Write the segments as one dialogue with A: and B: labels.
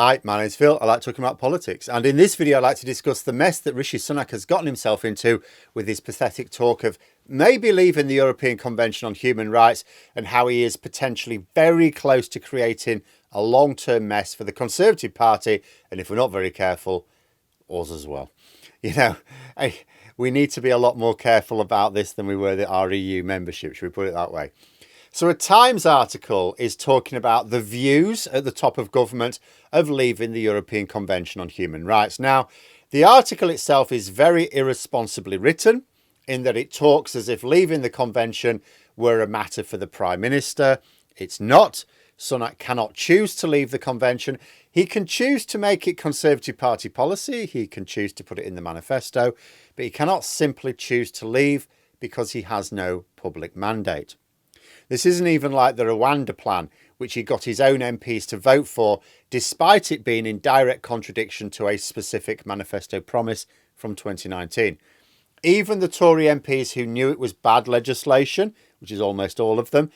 A: Hi, my name's Phil. I like talking about politics, and in this video I'd like to discuss the mess that Rishi Sunak has gotten himself into with his pathetic talk of maybe leaving the European Convention on Human Rights, and how he is potentially very close to creating a long-term mess for the Conservative Party, and if we're not very careful, us as well. You know, we need to be a lot more careful about this than we were the EU membership, should we put it that way? So a Times article is talking about the views at the top of government of leaving the European Convention on Human Rights. Now, the article itself is very irresponsibly written in that it talks as if leaving the convention were a matter for the Prime Minister. It's not. Sunak cannot choose to leave the convention. He can choose to make it Conservative Party policy. He can choose to put it in the manifesto, but he cannot simply choose to leave because he has no public mandate. This isn't even like the Rwanda plan, which he got his own MPs to vote for, despite it being in direct contradiction to a specific manifesto promise from 2019. Even the Tory MPs who knew it was bad legislation, which is almost all of them,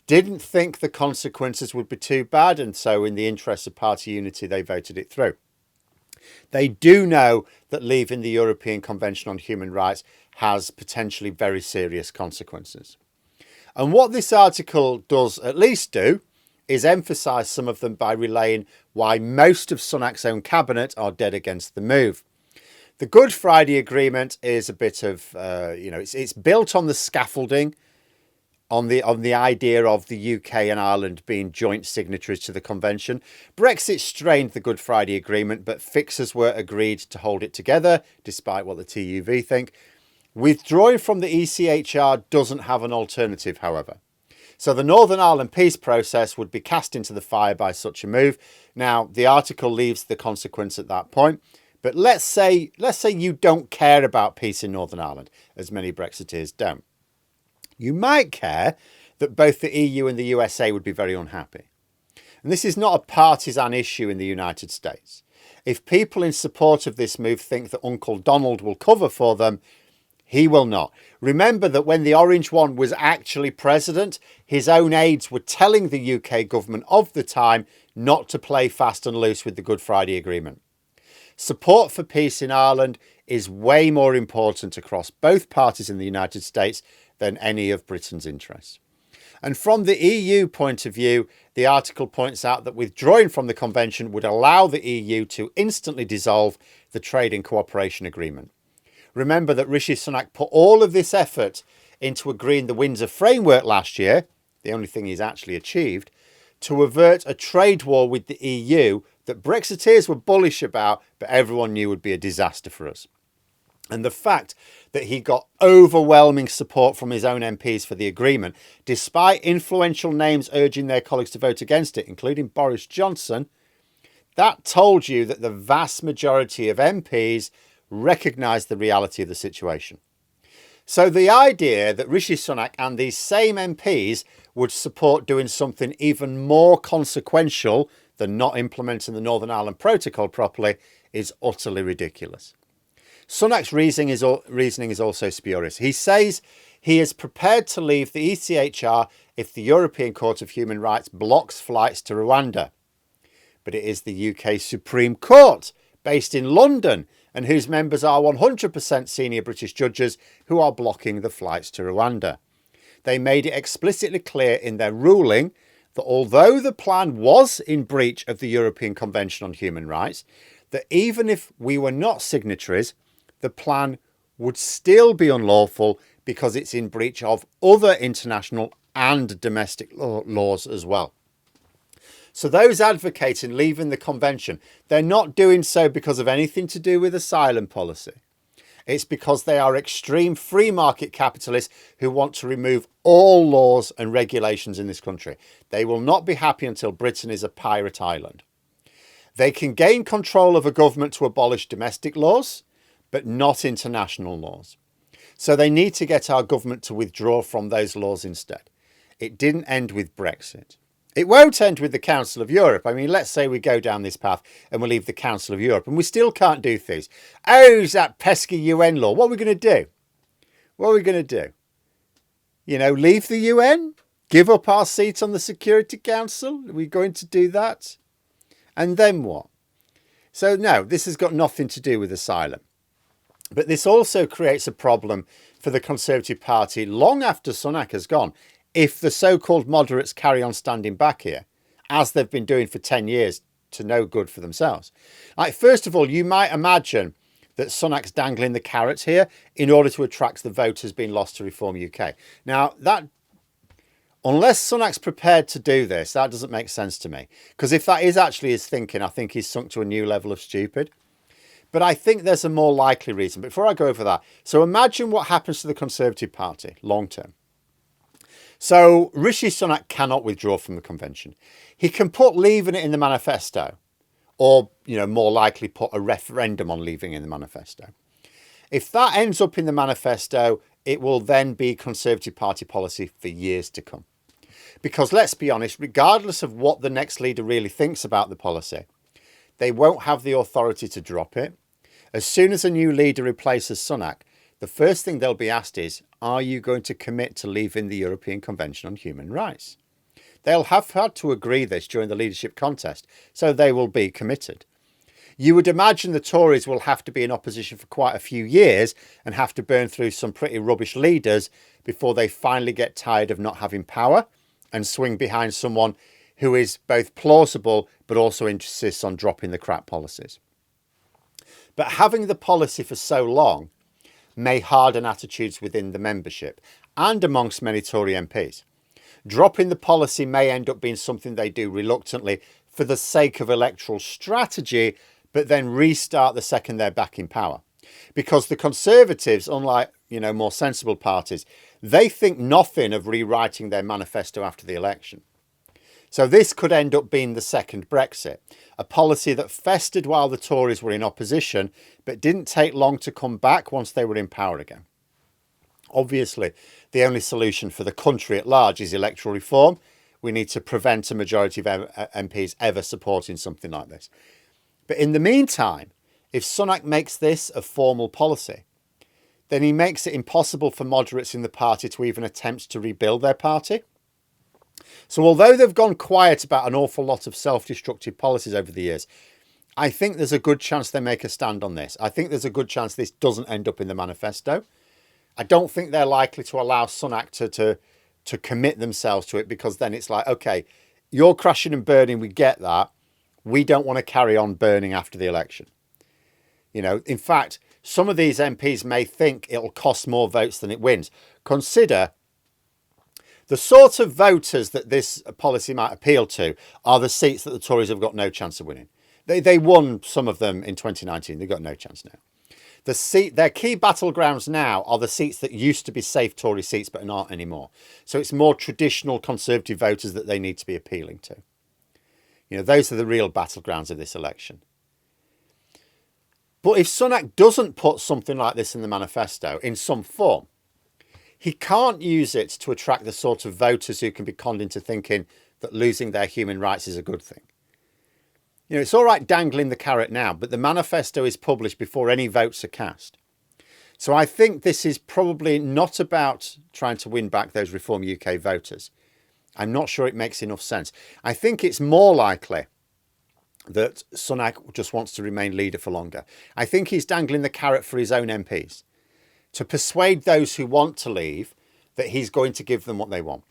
A: didn't think the consequences would be too bad, and so in the interest of party unity, they voted it through. They do know that leaving the European Convention on Human Rights has potentially very serious consequences. And what this article does at least do is emphasise some of them by relaying why most of Sunak's own cabinet are dead against the move. The Good Friday Agreement is a bit of, it's built on the scaffolding, on the idea of the UK and Ireland being joint signatories to the convention. Brexit strained the Good Friday Agreement, but fixes were agreed to hold it together, despite what the TUV think. Withdrawing from the ECHR doesn't have an alternative, however. So the Northern Ireland peace process would be cast into the fire by such a move. Now, the article leaves the consequence at that point. But let's say you don't care about peace in Northern Ireland, as many Brexiteers don't. You might care that both the EU and the USA would be very unhappy. And this is not a partisan issue in the United States. If people in support of this move think that Uncle Donald will cover for them, he will not. Remember that when the Orange one was actually president, his own aides were telling the UK government of the time not to play fast and loose with the Good Friday Agreement. Support for peace in Ireland is way more important across both parties in the United States than any of Britain's interests. And from the EU point of view, the article points out that withdrawing from the convention would allow the EU to instantly dissolve the Trade and Cooperation Agreement. Remember that Rishi Sunak put all of this effort into agreeing the Windsor Framework last year, the only thing he's actually achieved, to avert a trade war with the EU that Brexiteers were bullish about, but everyone knew would be a disaster for us. And the fact that he got overwhelming support from his own MPs for the agreement, despite influential names urging their colleagues to vote against it, including Boris Johnson, that told you that the vast majority of MPs recognise the reality of the situation. So the idea that Rishi Sunak and these same MPs would support doing something even more consequential than not implementing the Northern Ireland Protocol properly is utterly ridiculous. Sunak's reasoning is also spurious. He says he is prepared to leave the ECHR if the European Court of Human Rights blocks flights to Rwanda. But it is the UK Supreme Court, based in London, and whose members are 100% senior British judges, who are blocking the flights to Rwanda. They made it explicitly clear in their ruling that although the plan was in breach of the European Convention on Human Rights, that even if we were not signatories, the plan would still be unlawful because it's in breach of other international and domestic laws as well. So those advocating leaving the convention, they're not doing so because of anything to do with asylum policy. It's because they are extreme free market capitalists who want to remove all laws and regulations in this country. They will not be happy until Britain is a pirate island. They can gain control of a government to abolish domestic laws, but not international laws. So they need to get our government to withdraw from those laws instead. It didn't end with Brexit. It won't end with the Council of Europe. I mean, let's say we go down this path and we leave the Council of Europe and we still can't do things. Oh, is that pesky UN law? What are we going to do? What are we going to do? You know, leave the UN? Give up our seat on the Security Council? Are we going to do that? And then what? So no, this has got nothing to do with asylum. But this also creates a problem for the Conservative Party long after Sunak has gone. If the so-called moderates carry on standing back here, as they've been doing for 10 years to no good for themselves. Like, first of all, you might imagine that Sunak's dangling the carrots here in order to attract the voters being lost to Reform UK. Now, that, unless Sunak's prepared to do this, that doesn't make sense to me. Because if that is actually his thinking, I think he's sunk to a new level of stupid. But I think there's a more likely reason. But before I go over that, so imagine what happens to the Conservative Party long term. So Rishi Sunak cannot withdraw from the convention. He can put leaving it in the manifesto, or, more likely put a referendum on leaving in the manifesto. If that ends up in the manifesto, it will then be Conservative Party policy for years to come. Because let's be honest, regardless of what the next leader really thinks about the policy, they won't have the authority to drop it. As soon as a new leader replaces Sunak, the first thing they'll be asked is, are you going to commit to leaving the European Convention on Human Rights? They'll have had to agree this during the leadership contest, so they will be committed. You would imagine the Tories will have to be in opposition for quite a few years and have to burn through some pretty rubbish leaders before they finally get tired of not having power and swing behind someone who is both plausible but also insists on dropping the crap policies. But having the policy for so long may harden attitudes within the membership and amongst many Tory MPs. Dropping the policy may end up being something they do reluctantly for the sake of electoral strategy, but then restart the second they're back in power. Because the Conservatives, unlike, more sensible parties, they think nothing of rewriting their manifesto after the election. So this could end up being the second Brexit, a policy that festered while the Tories were in opposition, but didn't take long to come back once they were in power again. Obviously, the only solution for the country at large is electoral reform. We need to prevent a majority of MPs ever supporting something like this. But in the meantime, if Sunak makes this a formal policy, then he makes it impossible for moderates in the party to even attempt to rebuild their party. So although they've gone quiet about an awful lot of self-destructive policies over the years, I think there's a good chance they make a stand on this. I think there's a good chance this doesn't end up in the manifesto. I don't think they're likely to allow Sunak to commit themselves to it, because then it's like, okay, you're crashing and burning, we get that. We don't want to carry on burning after the election. In fact, some of these MPs may think it'll cost more votes than it wins. Consider the sort of voters that this policy might appeal to are the seats that the Tories have got no chance of winning. They won some of them in 2019. They've got no chance now. Their key battlegrounds now are the seats that used to be safe Tory seats but aren't anymore. So it's more traditional Conservative voters that they need to be appealing to. Those are the real battlegrounds of this election. But if Sunak doesn't put something like this in the manifesto in some form, he can't use it to attract the sort of voters who can be conned into thinking that losing their human rights is a good thing. It's all right dangling the carrot now, but the manifesto is published before any votes are cast. So I think this is probably not about trying to win back those Reform UK voters. I'm not sure it makes enough sense. I think it's more likely that Sunak just wants to remain leader for longer. I think he's dangling the carrot for his own MPs to persuade those who want to leave that he's going to give them what they want.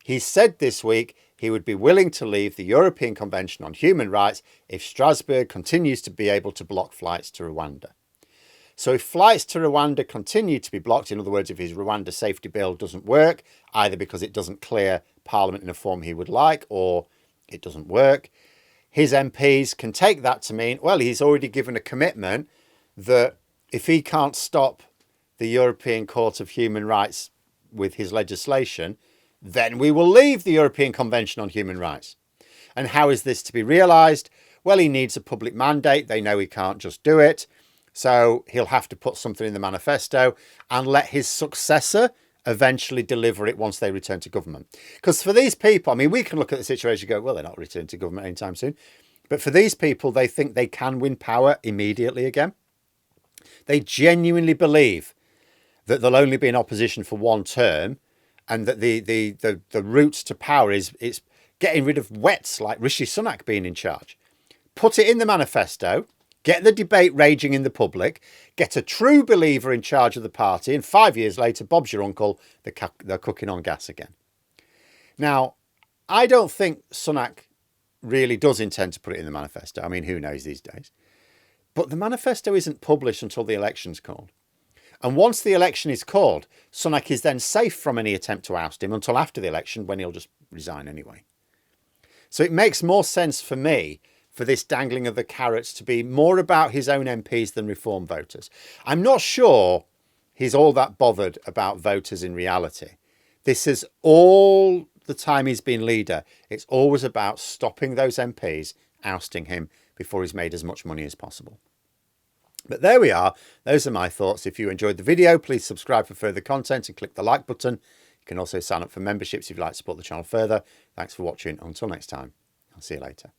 A: He said this week he would be willing to leave the European Convention on Human Rights if Strasbourg continues to be able to block flights to Rwanda. So if flights to Rwanda continue to be blocked, in other words, if his Rwanda safety bill doesn't work, either because it doesn't clear Parliament in a form he would like or it doesn't work, his MPs can take that to mean, well, he's already given a commitment that if he can't stop the European Court of Human Rights with his legislation, then we will leave the European Convention on Human Rights. And how is this to be realised? Well, he needs a public mandate. They know he can't just do it. So he'll have to put something in the manifesto and let his successor eventually deliver it once they return to government. Because for these people, we can look at the situation and go, well, they're not returning to government anytime soon. But for these people, they think they can win power immediately again. They genuinely believe that they'll only be in opposition for one term, and that the route to power is getting rid of wets like Rishi Sunak being in charge. Put it in the manifesto, get the debate raging in the public, get a true believer in charge of the party, and 5 years later, Bob's your uncle, they're cooking on gas again. Now, I don't think Sunak really does intend to put it in the manifesto. I mean, who knows these days? But the manifesto isn't published until the election's called. And once the election is called, Sunak is then safe from any attempt to oust him until after the election, when he'll just resign anyway. So it makes more sense for me for this dangling of the carrots to be more about his own MPs than Reform voters. I'm not sure he's all that bothered about voters in reality. This is all the time he's been leader. It's always about stopping those MPs ousting him before he's made as much money as possible. But there we are. Those are my thoughts. If you enjoyed the video, please subscribe for further content and click the like button. You can also sign up for memberships if you'd like to support the channel further. Thanks for watching. Until next time, I'll see you later.